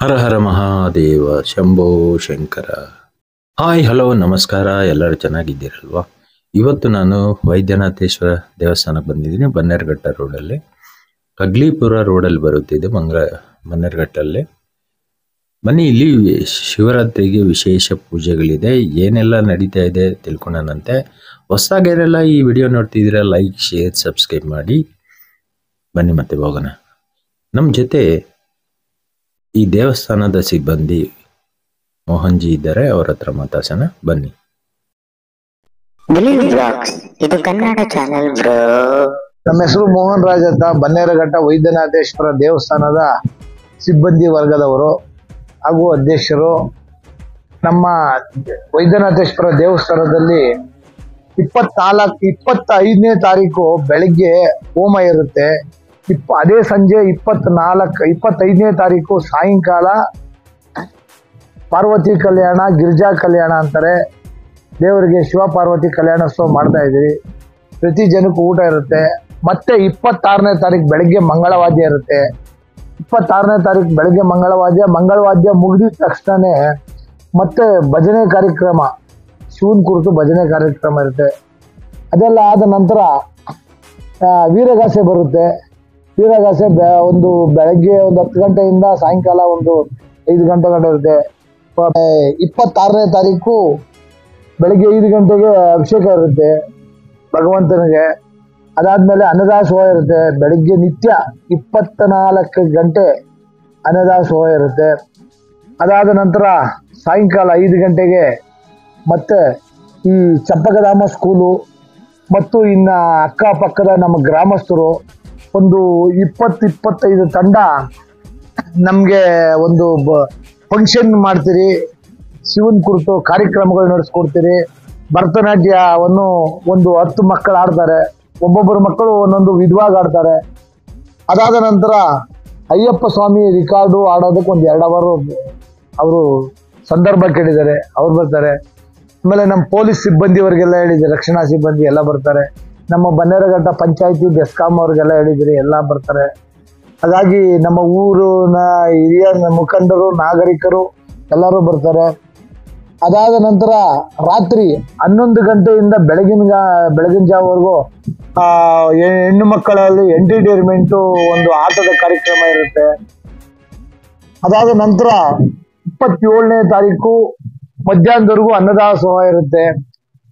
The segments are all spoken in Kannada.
ಹರ ಹರ ಮಹಾದೇವ ಶಂಭೋ ಶಂಕರ. ಹಾಯ್ ಹಲೋ ನಮಸ್ಕಾರ, ಎಲ್ಲರೂ ಚೆನ್ನಾಗಿದ್ದೀರಲ್ವಾ? ಇವತ್ತು ನಾನು ವೈದ್ಯನಾಥೇಶ್ವರ ದೇವಸ್ಥಾನಕ್ಕೆ ಬಂದಿದ್ದೀನಿ. ಬನ್ನೇರುಘಟ್ಟ ರೋಡಲ್ಲಿ, ಕಗ್ಲಿಪುರ ರೋಡಲ್ಲಿ ಬರುತ್ತಿದೆ ಬನ್ನೇರುಘಟ್ಟಲ್ಲಿ. ಬನ್ನಿ, ಇಲ್ಲಿ ಶಿವರಾತ್ರಿಗೆ ವಿಶೇಷ ಪೂಜೆಗಳಿದೆ. ಏನೆಲ್ಲ ನಡೀತಾ ಇದೆ ತಿಳ್ಕೊಳ್ಳೋಣಂತೆ. ಹೊಸದಾಗಿರೆಲ್ಲ ಈ ವಿಡಿಯೋ ನೋಡ್ತಿದ್ದೀರಾ, ಲೈಕ್ ಶೇರ್ ಸಬ್ಸ್ಕ್ರೈಬ್ ಮಾಡಿ. ಬನ್ನಿ ಮತ್ತೆ ಹೋಗೋಣ. ನಮ್ಮ ಜೊತೆ ಈ ದೇವಸ್ಥಾನದ ಸಿಬ್ಬಂದಿ ಮೋಹನ್ಜಿ ಇದ್ದಾರೆ, ಅವರ ಹತ್ರ ಮಾತಾಡ್ಸೋಣ ಬನ್ನಿ. ಇದು ಕನ್ನಡ ಚಾನೆಲ್ ಬ್ರೋ. ನಮ್ಮ ಹೆಸರು ಮೋಹನ್ ರಾಜ್ ಅಂತ, ಬನ್ನೇರುಘಟ್ಟ ವೈದ್ಯನಾಥೇಶ್ವರ ದೇವಸ್ಥಾನದ ಸಿಬ್ಬಂದಿ ವರ್ಗದವರು ಹಾಗೂ ಅಧ್ಯಕ್ಷರು. ನಮ್ಮ ವೈದ್ಯನಾಥೇಶ್ವರ ದೇವಸ್ಥಾನದಲ್ಲಿ 25ನೇ ತಾರೀಕು ಬೆಳಿಗ್ಗೆ ಹೋಮ ಇರುತ್ತೆ. ಅದೇ ಸಂಜೆ 25ನೇ ತಾರೀಕು ಸಾಯಂಕಾಲ ಪಾರ್ವತಿ ಕಲ್ಯಾಣ, ಗಿರಿಜಾ ಕಲ್ಯಾಣ ಅಂತಾರೆ. ದೇವರಿಗೆ ಶಿವ ಪಾರ್ವತಿ ಕಲ್ಯಾಣೋತ್ಸವ ಮಾಡ್ತಾ ಇದ್ದೀವಿ. ಪ್ರತಿ ಜನಕ್ಕೂ ಊಟ ಇರುತ್ತೆ. ಮತ್ತೆ 26ನೇ ತಾರೀಕು ಬೆಳಗ್ಗೆ ಮಂಗಳವಾದ್ಯ ಇರುತ್ತೆ. 26ನೇ ತಾರೀಕು ಬೆಳಗ್ಗೆ ಮಂಗಳವಾದ್ಯ ಮುಗಿದ ತಕ್ಷಣ ಮತ್ತೆ ಭಜನೆ ಕಾರ್ಯಕ್ರಮ, ಶಿವನ್ ಕುರಿತು ಭಜನೆ ಕಾರ್ಯಕ್ರಮ ಇರುತ್ತೆ. ಅದೆಲ್ಲ ಆದ ನಂತರ ವೀರಗಾಸೆ ಬರುತ್ತೆ. ವೀರಗಾಸೆ ಬೆಳಗ್ಗೆ 10 ಗಂಟೆಯಿಂದ ಸಾಯಂಕಾಲ 5 ಗಂಟೆ ಇರುತ್ತೆ. 26ನೇ ತಾರೀಕು ಬೆಳಗ್ಗೆ 5 ಗಂಟೆಗೆ ಅಭಿಷೇಕ ಇರುತ್ತೆ ಭಗವಂತನಿಗೆ. ಅದಾದ್ಮೇಲೆ ಅನ್ನದಾಸೋಹ ಇರುತ್ತೆ. ಬೆಳಗ್ಗೆ ನಿತ್ಯ 24 ಗಂಟೆ ಅನ್ನದಾಸೋಹ ಇರುತ್ತೆ. ಅದಾದ ನಂತರ ಸಾಯಂಕಾಲ 5 ಗಂಟೆಗೆ ಮತ್ತೆ ಈ ಚಂಪಕಧಾಮ ಸ್ಕೂಲು ಮತ್ತು ಇನ್ನು ಅಕ್ಕಪಕ್ಕದ ನಮ್ಮ ಗ್ರಾಮಸ್ಥರು 20-25 ತಂಡ ನಮಗೆ ಫಂಕ್ಷನ್ ಮಾಡ್ತೀರಿ. ಶಿವನ್ ಕುರಿತು ಕಾರ್ಯಕ್ರಮಗಳು ನಡೆಸ್ಕೊಡ್ತೀರಿ. ಭರತನಾಟ್ಯವನ್ನು 10 ಮಕ್ಕಳು ಆಡ್ತಾರೆ. ಒಬ್ಬೊಬ್ಬರು ಮಕ್ಕಳು ಒಂದೊಂದು ವಿಧವಾಗಿ ಆಡ್ತಾರೆ. ಅದಾದ ನಂತರ ಅಯ್ಯಪ್ಪ ಸ್ವಾಮಿ ರಿಕಾರ್ಡು ಆಡೋದಕ್ಕೆ 2 ಅವರ್ ಅವರು ಸಂದರ್ಭ ಕೇಳಿದ್ದಾರೆ, ಅವ್ರು ಬರ್ತಾರೆ. ಆಮೇಲೆ ನಮ್ಮ ಪೊಲೀಸ್ ಸಿಬ್ಬಂದಿಯವರಿಗೆಲ್ಲ ಹೇಳಿದ್ದಾರೆ, ರಕ್ಷಣಾ ಸಿಬ್ಬಂದಿ ಎಲ್ಲ ಬರ್ತಾರೆ. ನಮ್ಮ ಬನ್ನೇರುಘಟ್ಟ ಪಂಚಾಯತಿ ಬೆಸ್ಕಾಂ ಅವ್ರಿಗೆಲ್ಲ ಹೇಳಿದ್ರಿ, ಎಲ್ಲ ಬರ್ತಾರೆ. ಹಾಗಾಗಿ ನಮ್ಮ ಊರಿನ ಹಿರಿಯ ಮುಖಂಡರು, ನಾಗರಿಕರು ಎಲ್ಲರೂ ಬರ್ತಾರೆ. ಅದಾದ ನಂತರ ರಾತ್ರಿ 11 ಗಂಟೆಯಿಂದ ಬೆಳಗಿನ ಜಾವವರೆಗೂ ಹೆಣ್ಣು ಮಕ್ಕಳಲ್ಲಿ ಎಂಟರ್ಟೈನ್ಮೆಂಟು ಆಟದ ಕಾರ್ಯಕ್ರಮ ಇರುತ್ತೆ. ಅದಾದ ನಂತರ 27ನೇ ತಾರೀಕು ಮಧ್ಯಾಹ್ನದವರೆಗೂ ಅನ್ನದಾಸೋಹ ಇರುತ್ತೆ.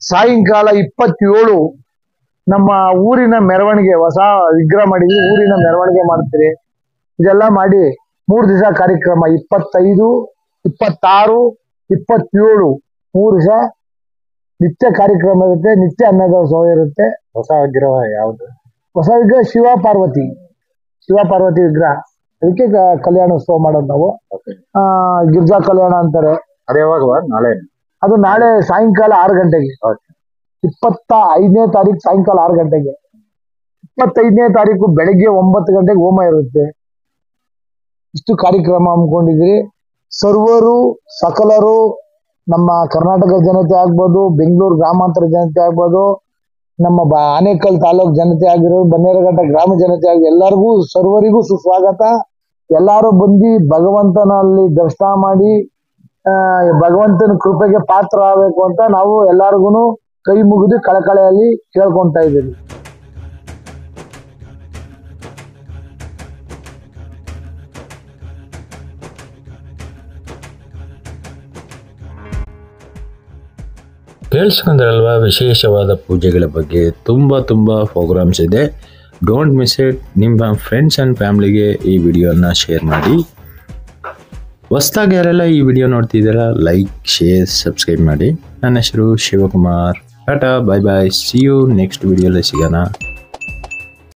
ಸಾಯಂಕಾಲ 27 ನಮ್ಮ ಊರಿನ ಮೆರವಣಿಗೆ, ಹೊಸ ವಿಗ್ರಹ ಮಾಡಿದ್ವಿ, ಊರಿನ ಮೆರವಣಿಗೆ ಮಾಡ್ತೀರಿ. ಇದೆಲ್ಲ ಮಾಡಿ 3 ದಿವಸ ಕಾರ್ಯಕ್ರಮ, 25, 26, 27 3 ದಿವಸ ನಿತ್ಯ ಕಾರ್ಯಕ್ರಮ ಇರುತ್ತೆ. ನಿತ್ಯ ಅನ್ನದಾಸೋಹ ಇರುತ್ತೆ. ಹೊಸ ವಿಗ್ರಹ ಯಾವುದು? ಹೊಸ ವಿಗ್ರಹ ಶಿವ ಪಾರ್ವತಿ ವಿಗ್ರಹ. ಅದಕ್ಕೆ ಕಲ್ಯಾಣೋತ್ಸವ ಮಾಡೋದು ನಾವು. ಗಿರ್ಜಾ ಕಲ್ಯಾಣ ಅಂತಾರೆ. ಅದು ಯಾವಾಗ? ನಾಳೆ? ಅದು ನಾಳೆ ಸಾಯಂಕಾಲ 6 ಗಂಟೆಗೆ. 25ನೇ ತಾರೀಕು ಸಾಯಂಕಾಲ 6 ಗಂಟೆಗೆ. 25ನೇ ತಾರೀಕು ಬೆಳಗ್ಗೆ 9 ಗಂಟೆಗೆ ಹೋಮ ಇರುತ್ತೆ. ಇಷ್ಟು ಕಾರ್ಯಕ್ರಮ ಹಮ್ಮಿಕೊಂಡಿದ್ರಿ. ಸರ್ವರು ಸಕಲರು, ನಮ್ಮ ಕರ್ನಾಟಕ ಜನತೆ ಆಗ್ಬೋದು, ಬೆಂಗಳೂರು ಗ್ರಾಮಾಂತರ ಜನತೆ ಆಗ್ಬೋದು, ನಮ್ಮ ಆನೇಕಲ್ ತಾಲೂಕು ಜನತೆ ಆಗಿರೋದು, ಬನ್ನೇರುಘಟ್ಟ ಗ್ರಾಮ ಜನತೆ ಆಗಿ ಎಲ್ಲರಿಗೂ ಸರ್ವರಿಗೂ ಸುಸ್ವಾಗತ. ಎಲ್ಲರೂ ಬಂದು ಭಗವಂತನಲ್ಲಿ ದರ್ಶನ ಮಾಡಿ ಭಗವಂತನ ಕೃಪೆಗೆ ಪಾತ್ರ ಆಗಬೇಕು ಅಂತ ನಾವು ಎಲ್ಲರಿಗೂ ಕೈ ಮುಗಿದು ಕಳಕಳೆಯಲ್ಲಿ ಕೇಳ್ಕೊತಾ ಇದ್ದೀವಿ. ಕೇಳಿಸ್ಕೊಂಡ್ರಲ್ವಾ? ವಿಶೇಷವಾದ ಪೂಜೆಗಳ ಬಗ್ಗೆ ತುಂಬ ಪ್ರೋಗ್ರಾಮ್ಸ್ ಇದೆ. Don't miss it. ನಿಮ್ಮ ಫ್ರೆಂಡ್ಸ್ ಆ್ಯಂಡ್ ಫ್ಯಾಮ್ಲಿಗೆ ಈ ವಿಡಿಯೋನ ಶೇರ್ ಮಾಡಿ. ಹೊಸದಾಗಿ ಯಾರೆಲ್ಲ ಈ ವಿಡಿಯೋ ನೋಡ್ತಿದ್ದೀರಾ, ಲೈಕ್ ಶೇರ್ ಸಬ್ಸ್ಕ್ರೈಬ್ ಮಾಡಿ. ನನ್ನ ಹೆಸರು ಶಿವಕುಮಾರ್. ಟಾಟಾ, ಬಾಯ್ ಬಾಯ್, ಸಿ ಯು ನೆಕ್ಸ್ಟ್ ವಿಡಿಯೋಲಿ ಸಿಗೋಣ.